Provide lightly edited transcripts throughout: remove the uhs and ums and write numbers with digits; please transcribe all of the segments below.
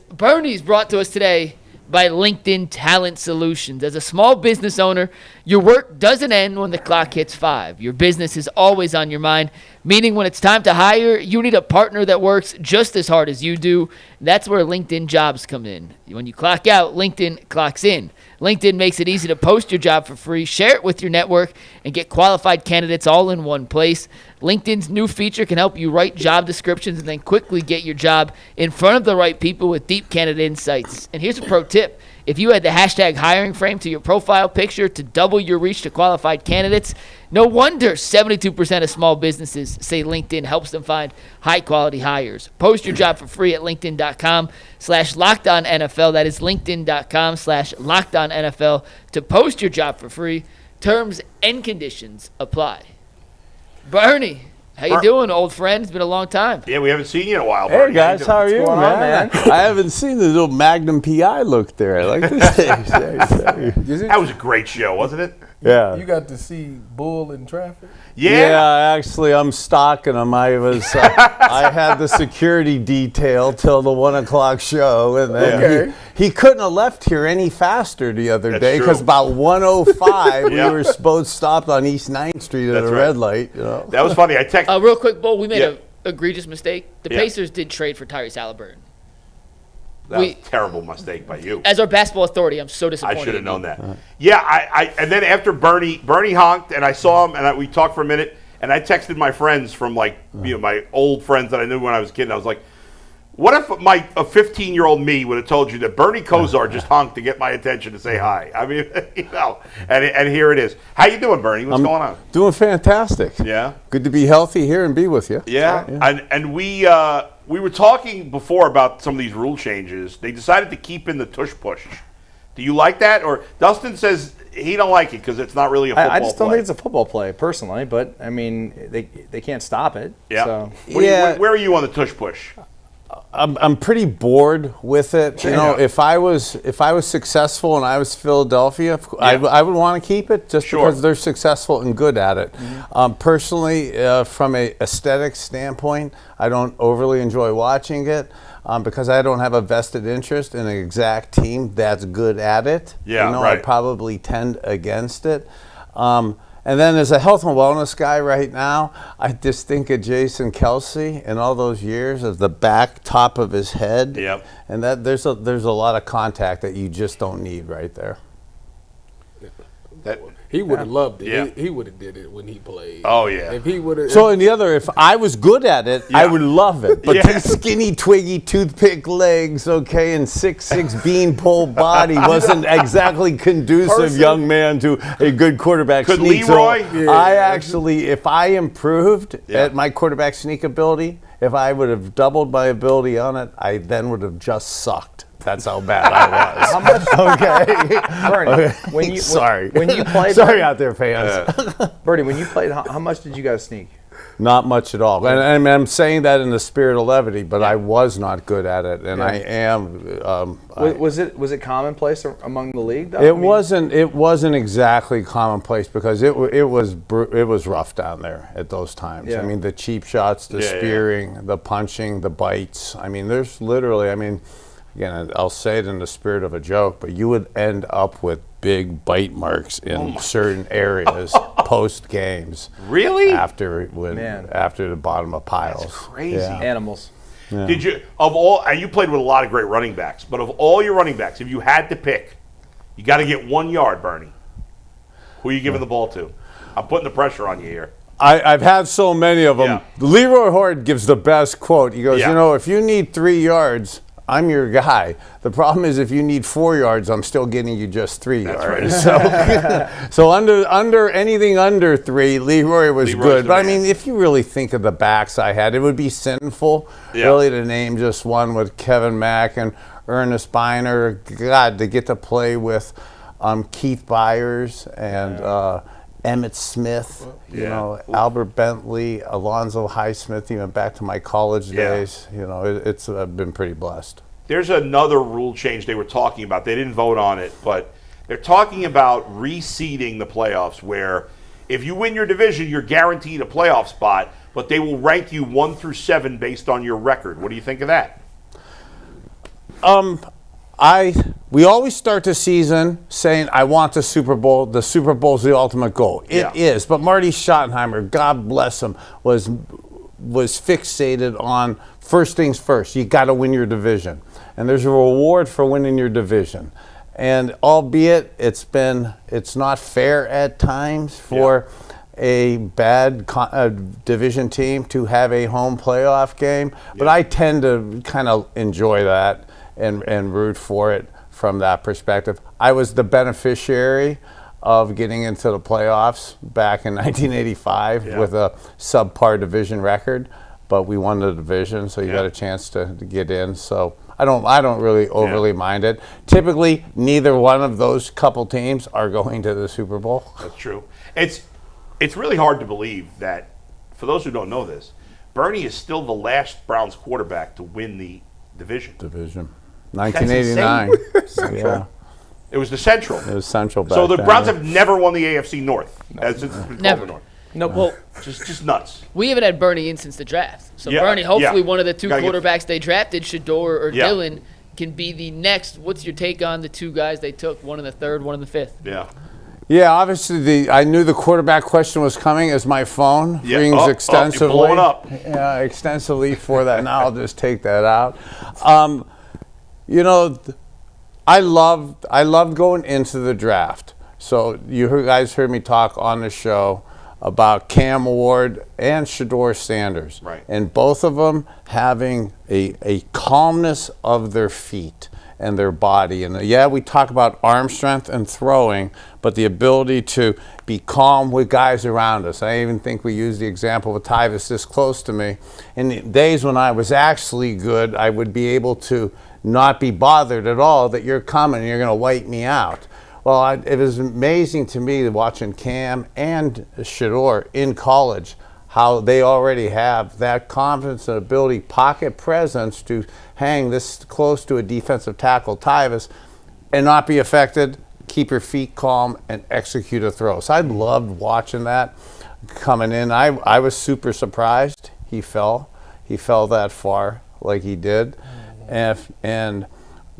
Bernie's brought to us today by LinkedIn Talent Solutions. As a small business owner, your work doesn't end when the clock hits 5. Your business is always on your mind, meaning when it's time to hire, you need a partner that works just as hard as you do. That's where LinkedIn Jobs come in. When you clock out, LinkedIn clocks in. LinkedIn makes it easy to post your job for free, share it with your network, and get qualified candidates all in one place. LinkedIn's new feature can help you write job descriptions and then quickly get your job in front of the right people with deep candidate insights. And here's a pro tip. If you add the hashtag hiring frame to your profile picture to double your reach to qualified candidates, no wonder 72% of small businesses say LinkedIn helps them find high-quality hires. Post your job for free at linkedin.com/LockedOnNFL. That is linkedin.com/LockedOnNFL to post your job for free. Terms and conditions apply. Bernie, how you doing, old friend? It's been a long time. Yeah, we haven't seen you in a while, Hey, Bernie. guys, how are you, man? I haven't seen the little Magnum PI look there. I like this thing. That was a great show, wasn't it? Yeah. You got to see Bull in traffic? Yeah. Actually, I'm stalking him. I had the security detail till the 1 o'clock show, and then he couldn't have left here any faster the other day because about 1:05 we were both stopped on East 9th Street at a red light. You know? That was funny. I texted. Real quick, Bull, we made an egregious mistake. The Pacers did trade for Tyrese Halliburton. That was a terrible mistake by you. As our basketball authority, I'm so disappointed. I should have known that. Yeah, I and then after Bernie honked, and I saw him, and we talked for a minute, and I texted my friends from my old friends that I knew when I was a kid, and I was like, what if a 15-year-old me would have told you that Bernie Kosar just honked to get my attention to say hi? I mean, and here it is. How you doing, Bernie? What's going on? Doing fantastic. Yeah. Good to be healthy here and be with you. Yeah. And we were talking before about some of these rule changes. They decided to keep in the tush push. Do you like that? Or Dustin says he don't like it because it's not really a football play. I just don't think it's a football play, personally. But, I mean, they can't stop it. Yeah. So. Where are you on the tush push? I'm pretty bored with it. You know, if I was successful and I was Philadelphia, I would want to keep it just because they're successful and good at it. Personally, from a aesthetic standpoint, I don't overly enjoy watching it because I don't have a vested interest in an exact team that's good at it. Yeah, you know, I probably tend against it. And then as a health and wellness guy right now, I just think of Jason Kelsey and all those years of the back top of his head. Yep. And that there's a lot of contact that you just don't need right there. He would have loved it. Yeah. He would have did it when he played. Oh, yeah. If he would have. So in the other, if I was good at it, I would love it. But his skinny, twiggy, toothpick legs, and 6'6" beanpole body wasn't exactly conducive, young man, to a good quarterback Could sneak. Leroy? So I actually, if I improved at my quarterback sneak ability, if I would have doubled my ability on it, I then would have just sucked. That's how bad I was. How much? Bernie, when you played. Sorry out there, fans. Bernie, when you played, how much did you guys sneak? Not much at all. And I'm saying that in the spirit of levity, but I was not good at it, and I am. Was it commonplace among the league, though? It wasn't exactly commonplace because it was rough down there at those times. Yeah. I mean, the cheap shots, the spearing, the punching, the bites. I mean, there's literally. I mean. Again, I'll say it in the spirit of a joke, but you would end up with big bite marks in certain areas post games. Really? After the bottom of piles. That's crazy. Yeah. Animals. Yeah. Did you and you played with a lot of great running backs, but of all your running backs, if you had to pick, you got to get 1 yard, Bernie. Who are you giving the ball to? I'm putting the pressure on you here. I've had so many of them. Yeah. Leroy Horde gives the best quote. He goes, if you need 3 yards, I'm your guy. The problem is if you need 4 yards, I'm still getting you just 3 yards. Right. So under anything under 3, Leroy was good. But I mean, if you really think of the backs I had, it would be sinful really to name just one with Kevin Mack and Ernest Biner. God, to get to play with Keith Byers and Emmett Smith, Albert Bentley, Alonzo Highsmith, even back to my college days. It's I've been pretty blessed. There's another rule change they were talking about. They didn't vote on it, but they're talking about reseeding the playoffs where if you win your division, you're guaranteed a playoff spot, but they will rank you 1 through 7 based on your record. What do you think of that? We always start the season saying, I want the Super Bowl. The Super Bowl is the ultimate goal. It is. But Marty Schottenheimer, God bless him, was fixated on first things first. You got to win your division. And there's a reward for winning your division. And albeit it's not fair at times for a bad division team to have a home playoff game. But I tend to kind of enjoy that and root for it from that perspective. I was the beneficiary of getting into the playoffs back in 1985 with a subpar division record, but we won the division, so you got a chance to get in. So I don't really overly mind it. Typically, neither one of those couple teams are going to the Super Bowl. That's true. It's really hard to believe that, for those who don't know this, Bernie is still the last Browns quarterback to win the division. 1989. Central. It was the Central. It was Central back So the then. Browns have never won the AFC North. Since it's been called Never. the North. No, well, Just nuts. we haven't had Bernie in since the draft. So Yeah, Bernie, hopefully yeah. one of the two Gotta get- quarterbacks they drafted, Shedeur or Yeah. Dillon, can be the next. What's your take on the two guys they took, one in the third, one in the fifth? Yeah. Yeah, obviously I knew the quarterback question was coming as my phone rings extensively. You're blowing up. Yeah, extensively for that. Now I'll just take that out. I loved going into the draft. So guys heard me talk on the show about Cam Ward and Shedeur Sanders. Right. And both of them having a calmness of their feet and their body. And we talk about arm strength and throwing, but the ability to be calm with guys around us. I even think we used the example with Tyvus this close to me. In the days when I was actually good, I would be able to not be bothered at all that you're coming and you're going to wipe me out. Well, it was amazing to me watching Cam and Shedeur in college, how they already have that confidence and ability, pocket presence to hang this close to a defensive tackle, Tyvus, and not be affected, keep your feet calm, and execute a throw. So I loved watching that coming in. I was super surprised he fell that far like he did.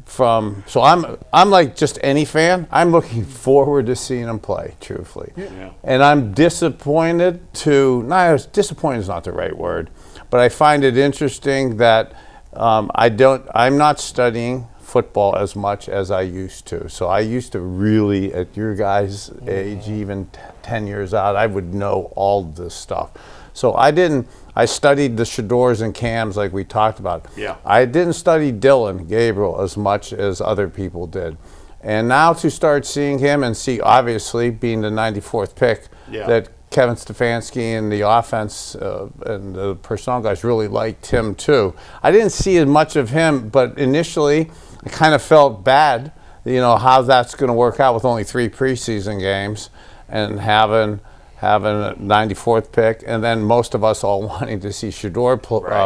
So I'm like just any fan. I'm looking forward to seeing him play, truthfully. Yeah. And I'm disappointed disappointed is not the right word, but I find it interesting that I'm not studying football as much as I used to. So I used to really, at your guys' age, even 10 years out, I would know all this stuff. So I studied the Shedeurs and Cams like we talked about. Yeah. I didn't study Dillon Gabriel as much as other people did. And now to start seeing him and see, obviously, being the 94th pick, that Kevin Stefanski and the offense and the personnel guys really liked him too. I didn't see as much of him, but initially I kind of felt bad, how that's going to work out with only 3 preseason games and having a 94th pick, and then most of us all wanting to see Shedeur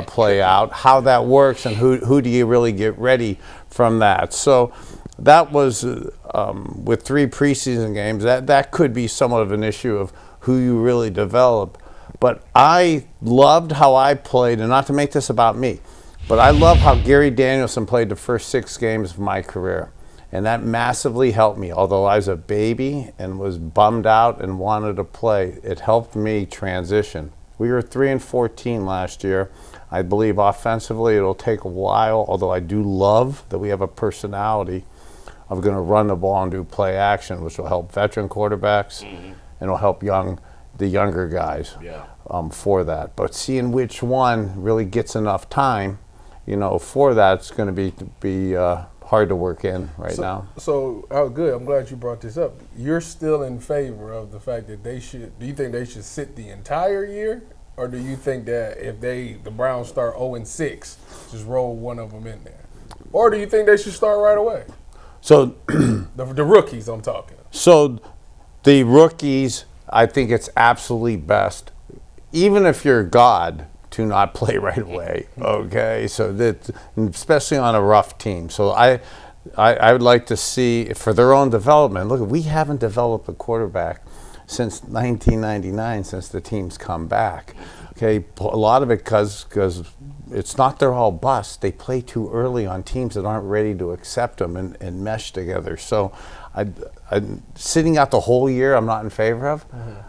play out, how that works, and who do you really get ready from that. So that was, with 3 preseason games, that could be somewhat of an issue of who you really develop. But I loved how I played, and not to make this about me, but I love how Gary Danielson played the first 6 games of my career. And that massively helped me. Although I was a baby and was bummed out and wanted to play, it helped me transition. We were 3-14 last year. I believe offensively it'll take a while, although I do love that we have a personality of going to run the ball and do play action, which will help veteran quarterbacks and will help the younger guys for that. But seeing which one really gets enough time, for that, it's going to be hard to work in now. So, good. I'm glad you brought this up. You're still in favor of the fact that do you think they should sit the entire year? Or do you think that if the Browns start 0-6, just roll one of them in there? Or do you think they should start right away? So the rookies I'm talking. So the rookies, I think it's absolutely best, even if you're God, to not play right away. Okay, so that, especially on a rough team. So I would like to see, for their own development. Look, we haven't developed a quarterback since 1999, since the team's come back. Okay, a lot of it because it's not they're all bust. They play too early on teams that aren't ready to accept them and mesh together. So I sitting out the whole year I'm not in favor of,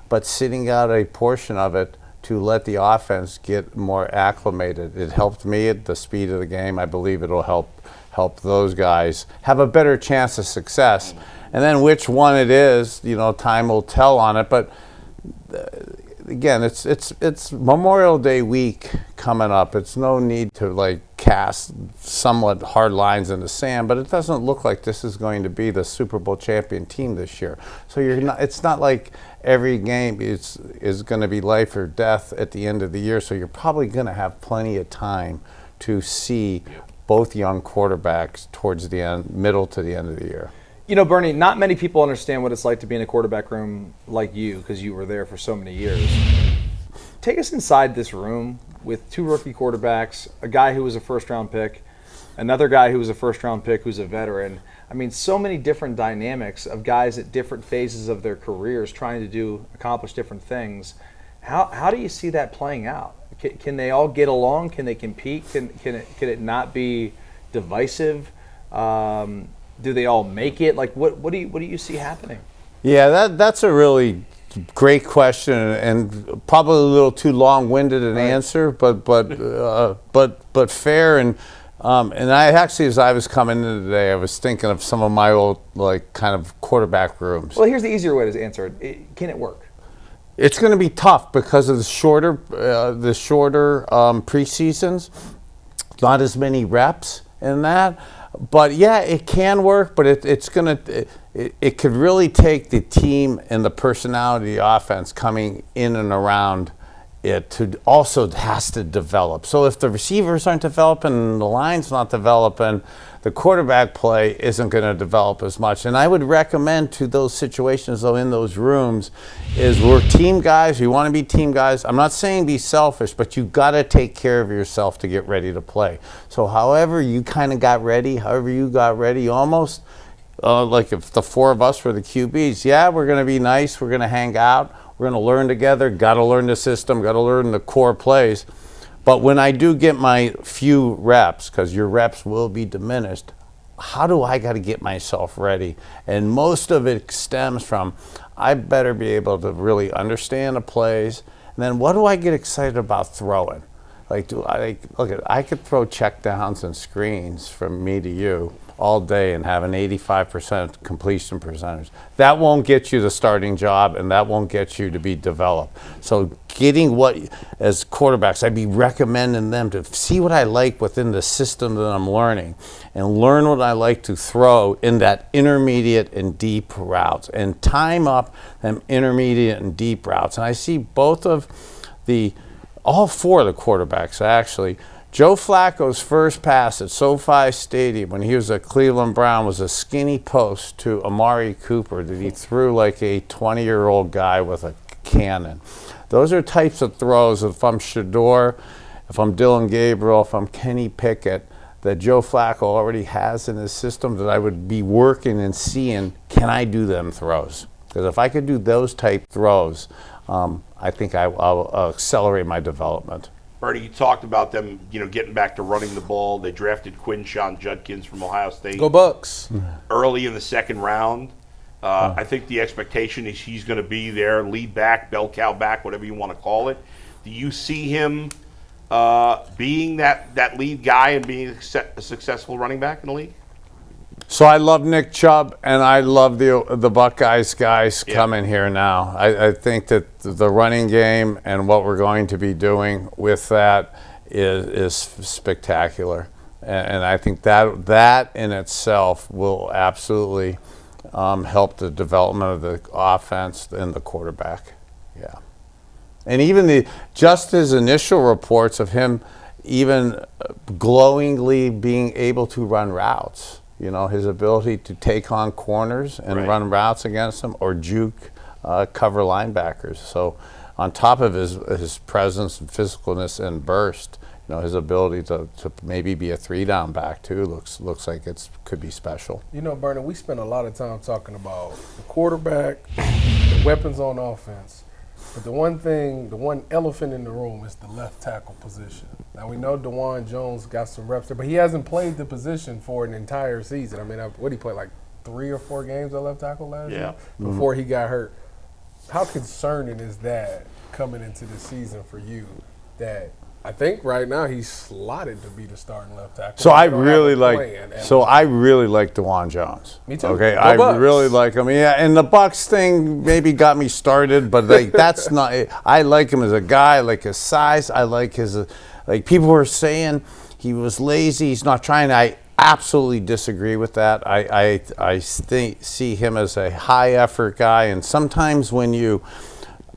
but sitting out a portion of it to let the offense get more acclimated. It helped me at the speed of the game. I believe it'll help those guys have a better chance of success. And then which one it is, time will tell on it. But again, it's Memorial Day week coming up. It's no need to cast somewhat hard lines in the sand, but it doesn't look like this is going to be the Super Bowl champion team this year. So it's not like every game is going to be life or death at the end of the year. So you're probably going to have plenty of time to see both young quarterbacks towards the end, middle to the end of the year. Bernie, not many people understand what it's like to be in a quarterback room like you, because you were there for so many years. Take us inside this room with two rookie quarterbacks, a guy who was a first-round pick, another guy who was a first-round pick who's a veteran. I mean, so many different dynamics of guys at different phases of their careers trying to accomplish different things. How do you see that playing out? Can they all get along? Can they compete? Can it not be divisive? Do they all make it? What do you see happening? Yeah, that's a really great question, and probably a little too long-winded an answer, but fair. And I actually, as I was coming in today, I was thinking of some of my old kind of quarterback rooms. Well, here's the easier way to answer it. Can it work? It's going to be tough because of the shorter preseasons, not as many reps in that. But yeah, it can work, but it could really take the team and the personality of the offense coming in and around it to also has to develop. So if the receivers aren't developing and the line's not developing, the quarterback play isn't going to develop as much. And I would recommend to those situations, though, in those rooms, is we're team guys. We want to be team guys. I'm not saying be selfish, but you got to take care of yourself to get ready to play. So however you kind of got ready, almost like if the four of us were the QBs, yeah, we're going to be nice. We're going to hang out. We're going to learn together. Got to learn the system. Got to learn the core plays. But when I do get my few reps, because your reps will be diminished, how do I got to get myself ready? And most of it stems from I better be able to really understand the plays. And then what do I get excited about throwing? I could throw checkdowns and screens from me to you all day and have an 85% completion percentage. That won't get you the starting job, and that won't get you to be developed. So getting as quarterbacks, I'd be recommending them to see what I like within the system that I'm learning and learn what I like to throw in that intermediate and deep routes and time up them intermediate and deep routes. And I see all four of the quarterbacks actually. Joe Flacco's first pass at SoFi Stadium when he was a Cleveland Brown was a skinny post to Amari Cooper that he threw like a 20-year-old guy with a cannon. Those are types of throws. If I'm Shedeur, if I'm Dillon Gabriel, if I'm Kenny Pickett, that Joe Flacco already has in his system that I would be working and seeing, can I do them throws? Because if I could do those type throws, I think I'll accelerate my development. Bernie, you talked about them, getting back to running the ball. They drafted Quinshon Judkins from Ohio State. Go Bucks. Early in the second round. I think the expectation is he's going to be their lead back, bell cow back, whatever you want to call it. Do you see him being that lead guy and being a successful running back in the league? So I love Nick Chubb, and I love the Buckeyes guys coming here now. I think that the running game and what we're going to be doing with that is spectacular. And I think that in itself will absolutely help the development of the offense and the quarterback. Yeah. And even just his initial reports of him even glowingly being able to run routes. His ability to take on corners and run routes against them or juke cover linebackers. So on top of his presence and physicalness and burst, his ability to maybe be a 3-down back too looks like could be special. Bernie, we spent a lot of time talking about the quarterback, the weapons on offense. But the one elephant in the room is the left tackle position. Now we know DeJuan Jones got some reps there, but he hasn't played the position for an entire season. I mean, what did he play, like 3 or 4 games at left tackle last year before he got hurt? How concerning is that coming into the season for you that I think right now he's slotted to be the starting left tackle. So I really like DeJuan Jones. Me too. Okay, Go I Bucks. really like him. Yeah, and the Bucks thing maybe got me started, but like that's not. I like him as a guy. I like his size. I like his like people were saying he was lazy. He's not trying. I absolutely disagree with that. I see him as a high effort guy, and sometimes when you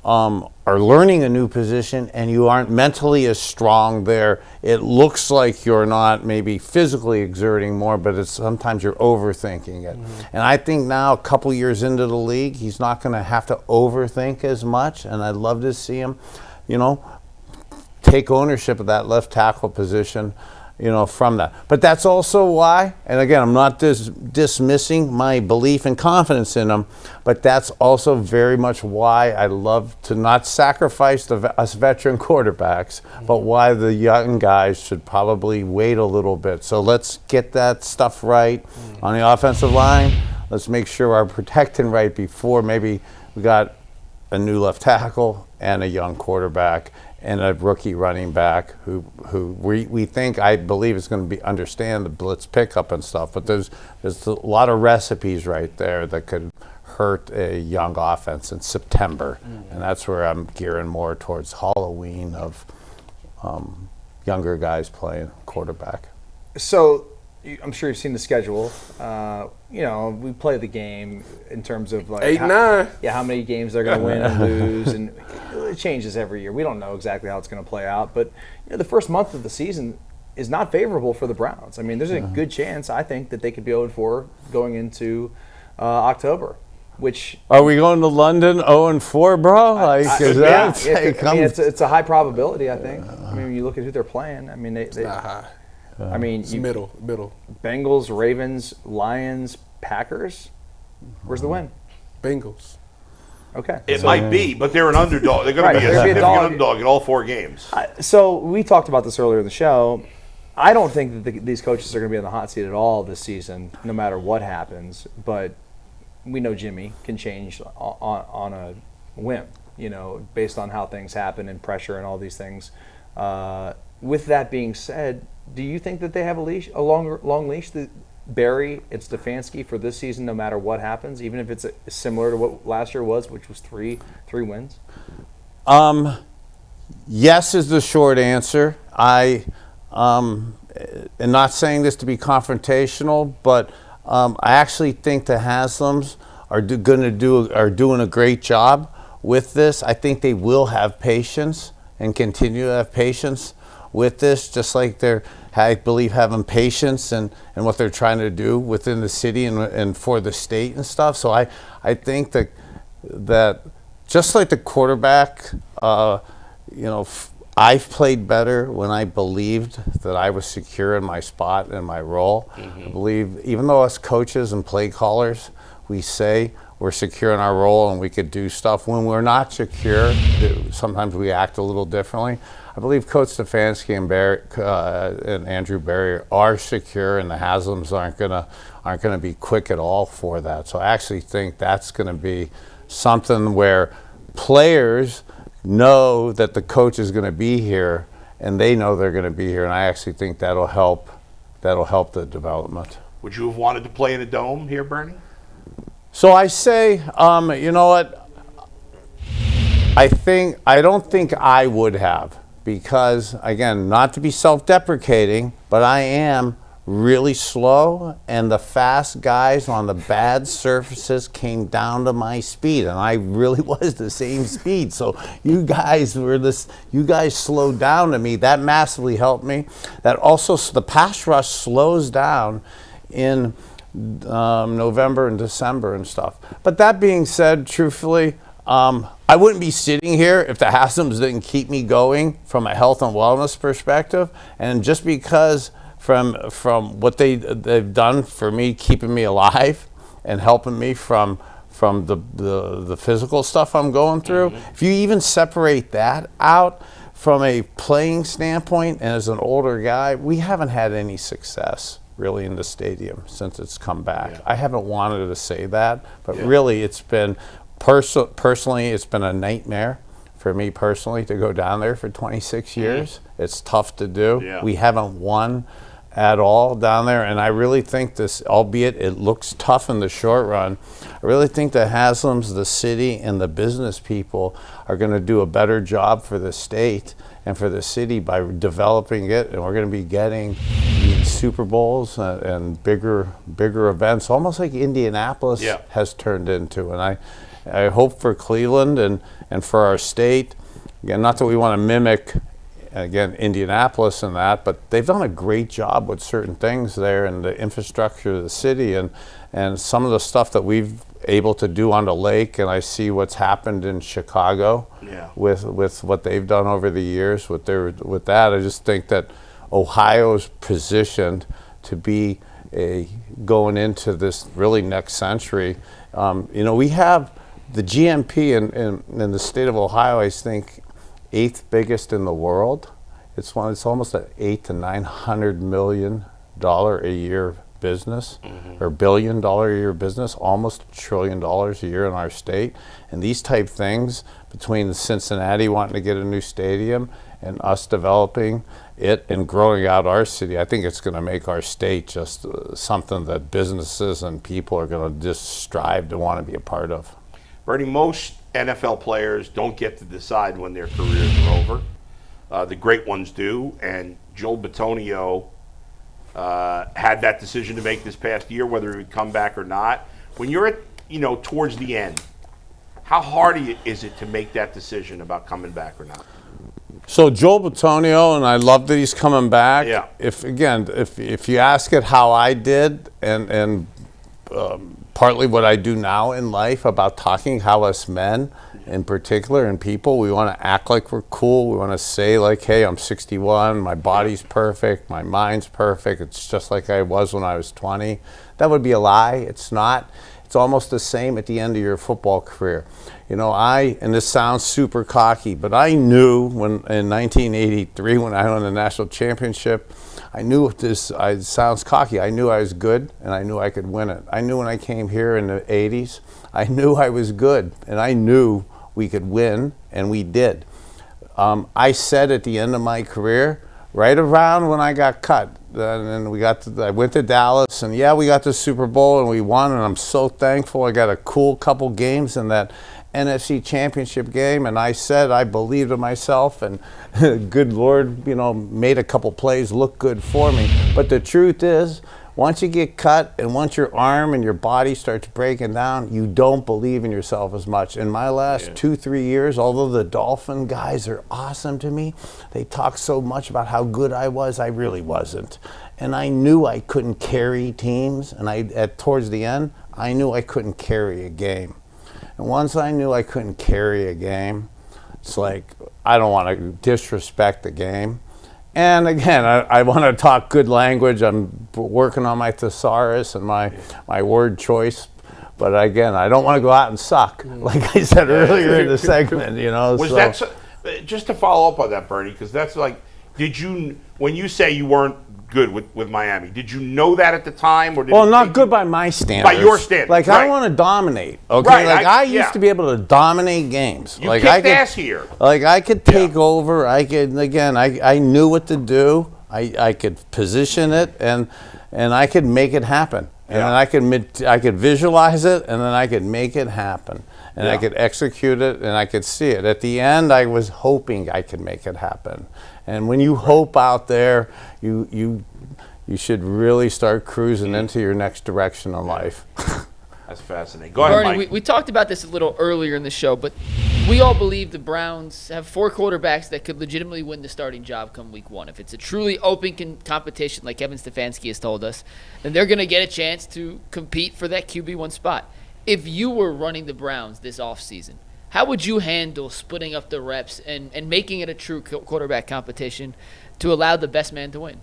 are learning a new position and you aren't mentally as strong there, it looks like you're not maybe physically exerting more, but it's sometimes you're overthinking it. And I think now, a couple years into the league, he's not going to have to overthink as much, and I'd love to see him, take ownership of that left tackle position, from that. But that's also why, and again, I'm not dismissing my belief and confidence in him, but that's also very much why I love to not sacrifice us veteran quarterbacks, but why the young guys should probably wait a little bit. So let's get that stuff right on the offensive line. Let's make sure we're protecting right before maybe we got a new left tackle and a young quarterback and a rookie running back who we think, I believe, is going to understand the blitz pickup and stuff. But there's a lot of recipes right there that could hurt a young offense in September. And that's where I'm gearing more towards Halloween of younger guys playing quarterback. So I'm sure you've seen the schedule. We play the game in terms of like 8-9. Yeah, how many games they're going to win and lose, and it changes every year. We don't know exactly how it's going to play out, but the first month of the season is not favorable for the Browns. I mean, there's a good chance, I think, that they could be 0-4 going into October. Which are we going to London 0-4, bro? It's a high probability, I think. I mean, when you look at who they're playing, I mean, It's not high. I mean, It's middle. Bengals, Ravens, Lions, Packers. Where's the win? Bengals. Okay. It might be, but they're an underdog. They're going to be a significant underdog in all 4 games. So we talked about this earlier in the show. I don't think that these coaches are going to be on the hot seat at all this season, no matter what happens. But we know Jimmy can change on a whim, based on how things happen and pressure and all these things. With that being said, do you think that they have a long leash that Barry and Stefanski for this season, no matter what happens, even if it's similar to what last year was, which was three wins? Yes is the short answer. I am not saying this to be confrontational, but I actually think the Haslams are doing a great job with this. I think they will have patience and continue to have patience with this, just like I believe, having patience and what they're trying to do within the city and for the state and stuff. So I think that just like the quarterback, I've played better when I believed that I was secure in my spot and my role. I believe, even though us coaches and play callers, we say we're secure in our role and we could do stuff. When we're not secure, sometimes we act a little differently. I believe Coach Stefanski and Andrew Barry are secure, and the Haslams aren't gonna be quick at all for that. So I actually think that's going to be something where players know that the coach is going to be here, and they know they're going to be here, and I actually think that'll help the development. Would you have wanted to play in a dome here, Bernie? So I say, you know what? I don't think I would have, because, again, not to be self-deprecating, but I am really slow, and the fast guys on the bad surfaces came down to my speed, and I really was the same speed. So you guys slowed down to me. That massively helped me. That also, the pass rush slows down in November and December and stuff. But that being said, truthfully, I wouldn't be sitting here if the Haslams didn't keep me going from a health and wellness perspective. And just because from what they've done for me, keeping me alive and helping me from from the physical stuff I'm going through. If you even separate that out from a playing standpoint, and as an older guy, we haven't had any success really in the stadium since it's come back. I haven't wanted to say that, but really it's been, personally, it's been a nightmare for me personally to go down there for 26 years. It's tough to do. We haven't won at all down there, and I really think this, albeit it looks tough in the short run, I really think the Haslams, the city, and the business people are going to do a better job for the state and for the city by developing it, and we're going to be getting these Super Bowls and bigger events, almost like Indianapolis has turned into. And I hope for Cleveland and for our state, again, not that we want to mimic, again, Indianapolis and that, but they've done a great job with certain things there and the infrastructure of the city and some of the stuff that we've able to do on the lake. And I see what's happened in Chicago with what they've done over the years with that. I just think that Ohio's positioned to be going into this really next century. We have the GMP in the state of Ohio, I think, 8th biggest in the world. It's almost an $800 to $900 million a year business, or $1 billion a year business, almost $1 trillion a year in our state. And these type things, between Cincinnati wanting to get a new stadium and us developing it and growing out our city, I think it's going to make our state just something that businesses and people are going to just strive to want to be a part of. Bernie, most NFL players don't get to decide when their careers are over. The great ones do, and Joel Bitonio had that decision to make this past year, whether he would come back or not. When you're at, towards the end, how hard is it to make that decision about coming back or not? So Joel Bitonio, and I love that he's coming back. Yeah. If you ask it how I did, and partly what I do now in life about talking, how us men in particular and people, we want to act like we're cool. We want to say like, hey, I'm 61, my body's perfect, my mind's perfect, it's just like I was when I was 20. That would be a lie. It's not. It's almost the same at the end of your football career. And this sounds super cocky, but I knew in 1983 when I won the national championship, I knew it sounds cocky. I knew I was good, and I knew I could win it. I knew when I came here in the 80s, I knew I was good, and I knew we could win, and we did. I said at the end of my career, right around when I got cut, and I went to Dallas, and we got the Super Bowl, and we won, and I'm so thankful. I got a cool couple games in that NFC championship game, and I said I believed in myself, and good Lord, made a couple plays look good for me. But the truth is, once you get cut and once your arm and your body starts breaking down, you don't believe in yourself as much. In my last 2-3 years, although the Dolphin guys are awesome to me, they talk so much about how good I was, I really wasn't. And I knew I couldn't carry teams, and towards the end, I knew I couldn't carry a game. And once I knew I couldn't carry a game, it's like, I don't want to disrespect the game. And again, I want to talk good language. I'm working on my thesaurus and my word choice. But again, I don't want to go out and suck, like I said earlier in the segment, That just to follow up on that, Bernie, because that's like, when you say you weren't good with Miami, did you know that at the time? Or not good by my standards. By your standards. Like, I want to dominate, okay? Right, I used to be able to dominate games. You kicked ass here. Like, I could take over. I knew what to do. I could position it, and I could make it happen. And then I could visualize it, and then I could make it happen. And I could execute it, and I could see it. At the end, I was hoping I could make it happen. And when you hope out there, you should really start cruising into your next direction in life. That's fascinating. Go ahead, Bernie, Mike. we talked about this a little earlier in the show, but we all believe the Browns have 4 quarterbacks that could legitimately win the starting job come week 1. If it's a truly open competition like Kevin Stefanski has told us, then they're going to get a chance to compete for that QB1 spot. If you were running the Browns this offseason, how would you handle splitting up the reps and making it a true quarterback competition to allow the best man to win?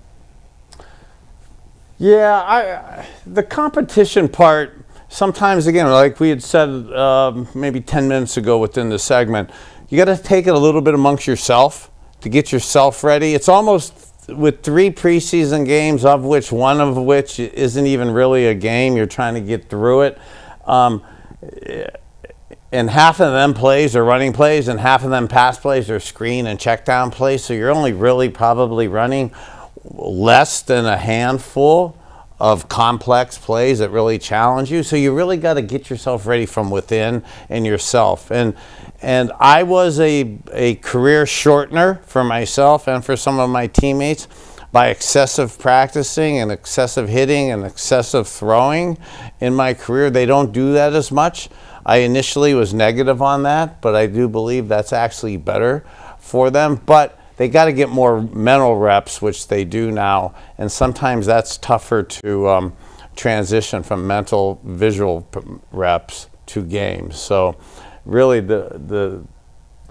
Yeah, the competition part sometimes, again, like we had said maybe 10 minutes ago within the segment, you got to take it a little bit amongst yourself to get yourself ready. It's almost with 3 preseason games, one of which isn't even really a game. You're trying to get through it. And half of them plays are running plays, and half of them pass plays are screen and check down plays. So you're only really probably running less than a handful of complex plays that really challenge you. So you really got to get yourself ready from within and yourself. And I was a career shortener for myself and for some of my teammates by excessive practicing and excessive hitting and excessive throwing in my career. They don't do that as much. I initially was negative on that, but I do believe that's actually better for them. But they got to get more mental reps, which they do now, and sometimes that's tougher to transition from mental visual reps to games. So really the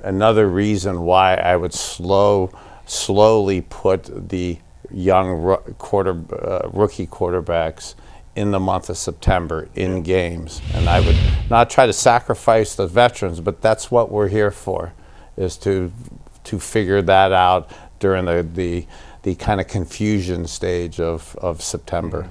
another reason why I would slowly put the young rookie quarterbacks in the month of September in games. And I would not try to sacrifice the veterans, but that's what we're here for, is to figure that out during the kind of confusion stage of September.